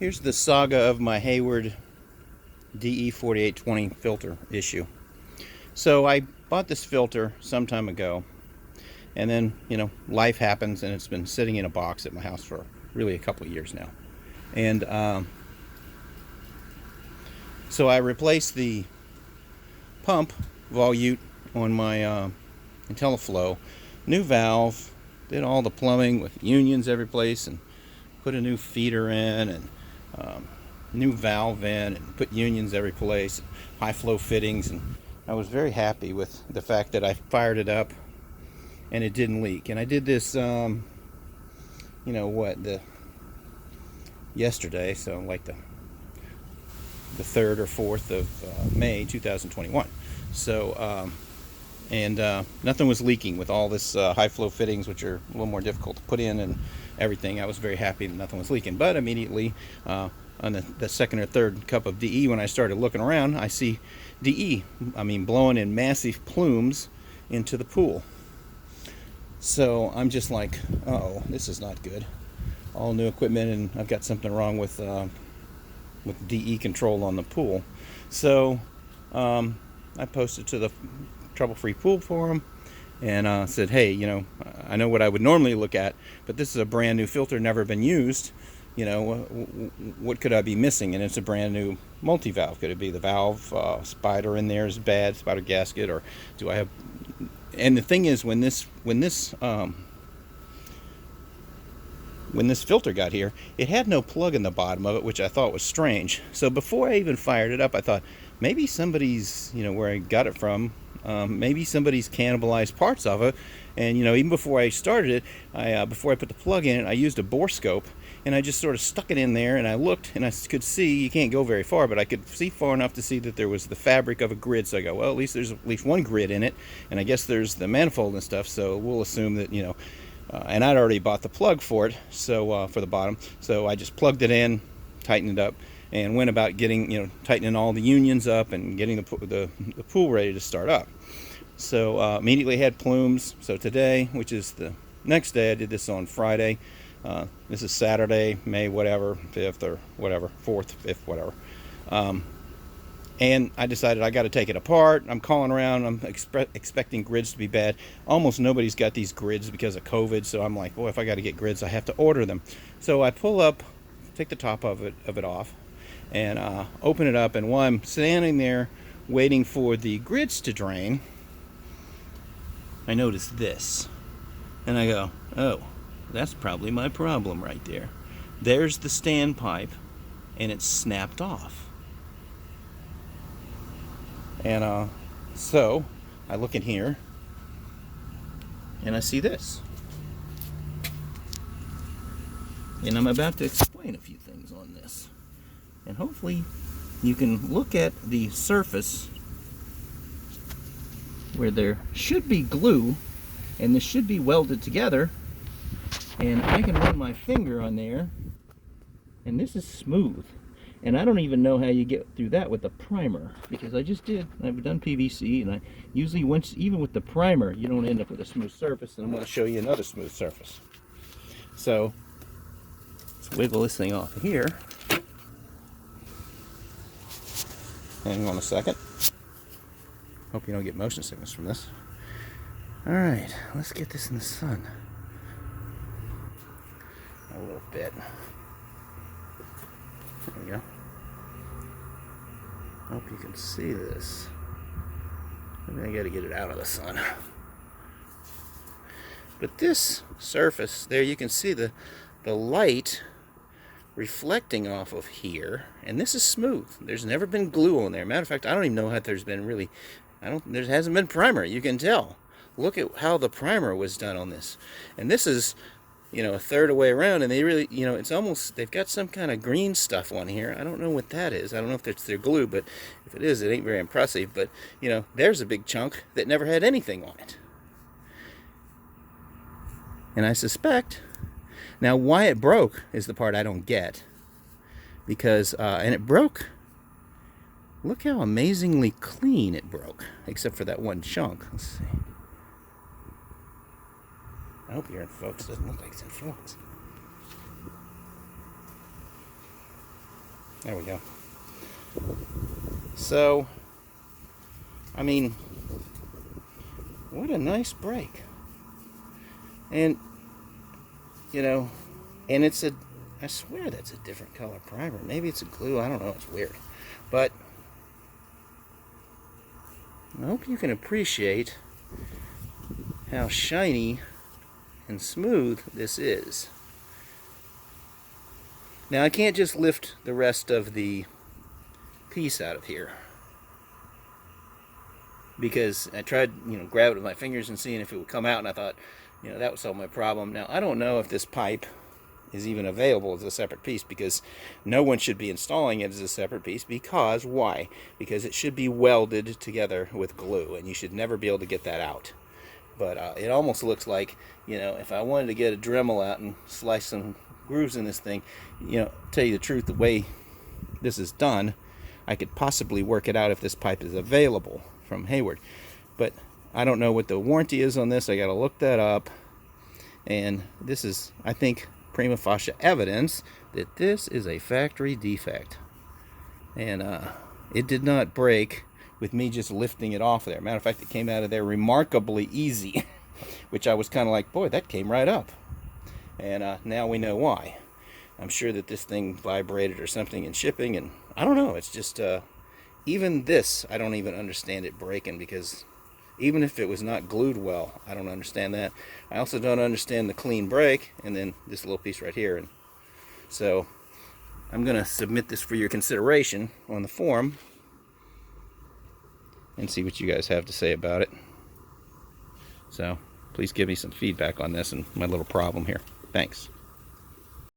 Here's the saga of my Hayward DE4820 filter issue. So I bought this filter some time ago, and then, life happens and it's been sitting in a box at my house for really a couple of years now. And so I replaced the pump volute on my IntelliFlow, new valve, did all the plumbing with unions every place, and put a new feeder in, and new valve in, and put unions every place, high flow fittings, and I was very happy with the fact that I fired it up and it didn't leak. And I did this yesterday, so like the 3rd or 4th of May 2021. So nothing was leaking with all this high flow fittings, which are a little more difficult to put in and everything. I was very happy that nothing was leaking. But immediately on the second or third cup of DE, when I started looking around, I see DE, blowing in massive plumes into the pool. So I'm just like, uh-oh, this is not good. All new equipment, and I've got something wrong with DE control on the pool. So I posted to the Trouble-Free Pool Forum and said, hey, I know what I would normally look at, but this is a brand new filter, never been used. What could I be missing? And it's a brand new multi-valve. Could it be the valve spider in there is bad, spider gasket, or do I have? And the thing is, when this filter got here, it had no plug in the bottom of it, which I thought was strange. So before I even fired it up, I thought maybe somebody's, where I got it from, maybe somebody's cannibalized parts of it. And even before I started it, before I put the plug in it, I used a bore scope, and I just sort of stuck it in there, and I looked, and I could see, you can't go very far, but I could see far enough to see that there was the fabric of a grid. So I go, well, at least there's at least one grid in it, and I guess there's the manifold and stuff, so we'll assume that, and I'd already bought the plug for it, so for the bottom, so I just plugged it in, tightened it up, and went about getting, tightening all the unions up and getting the pool ready to start up. So immediately had plumes. So today, which is the next day, I did this on Friday. This is Saturday, May whatever, 5th or whatever, 4th, 5th, whatever. And I decided I got to take it apart. I'm calling around. I'm expecting grids to be bad. Almost nobody's got these grids because of COVID. So I'm like, boy, if I got to get grids, I have to order them. So I pull up, take the top of it off, and open it up. And while I'm standing there waiting for the grids to drain, I notice this. And I go, oh, that's probably my problem right there. There's the standpipe, and it's snapped off. And so I look in here, and I see this. And I'm about to explain a few things on this. And hopefully you can look at the surface where there should be glue, and this should be welded together. And I can run my finger on there, and this is smooth. And I don't even know how you get through that with the primer, because I've done PVC, and I usually, even with the primer, you don't end up with a smooth surface. And I'm going to show you another smooth surface. So let's wiggle this thing off of here. Hang on a second. Hope you don't get motion sickness from this. All right, let's get this in the sun a little bit. There we go. Hope you can see this. Maybe I got to get it out of the sun. But this surface there, you can see the light reflecting off of here, and this is smooth. There's never been glue on there. Matter of fact, I don't even know if there's been really. There hasn't been primer. You can tell. Look at how the primer was done on this, and this is, a third of the way around, and they really, it's almost, they've got some kind of green stuff on here. I don't know what that is. I don't know if it's their glue, but if it is, it ain't very impressive. But, there's a big chunk that never had anything on it. And I suspect, now why it broke is the part I don't get. Because, and it broke, look how amazingly clean it broke, except for that one chunk. Let's see. I hope you're in focus. Doesn't look like it's in focus. There we go. So, I mean, what a nice break. And, you know, and it's a, I swear that's a different color primer. Maybe it's a glue, I don't know, it's weird. But I hope you can appreciate how shiny and smooth this is. Now I can't just lift the rest of the piece out of here, because I tried, grab it with my fingers and seeing if it would come out, and I thought, that would solve my problem. Now I don't know if this pipe is even available as a separate piece, because no one should be installing it as a separate piece. Because why? Because it should be welded together with glue, and you should never be able to get that out. But it almost looks like, if I wanted to get a Dremel out and slice some grooves in this thing, tell you the truth, the way this is done, I could possibly work it out if this pipe is available from Hayward. But I don't know what the warranty is on this. I got to look that up. And this is, I think, prima facie evidence that this is a factory defect. And it did not break with me just lifting it off there. Matter of fact, it came out of there remarkably easy, which I was kind of like, boy, that came right up. And now we know why. I'm sure that this thing vibrated or something in shipping, and I don't know. It's just, even this, I don't even understand it breaking, because even if it was not glued well, I don't understand that. I also don't understand the clean break, and then this little piece right here. And so I'm going to submit this for your consideration on the forum and see what you guys have to say about it. So please give me some feedback on this and my little problem here. Thanks.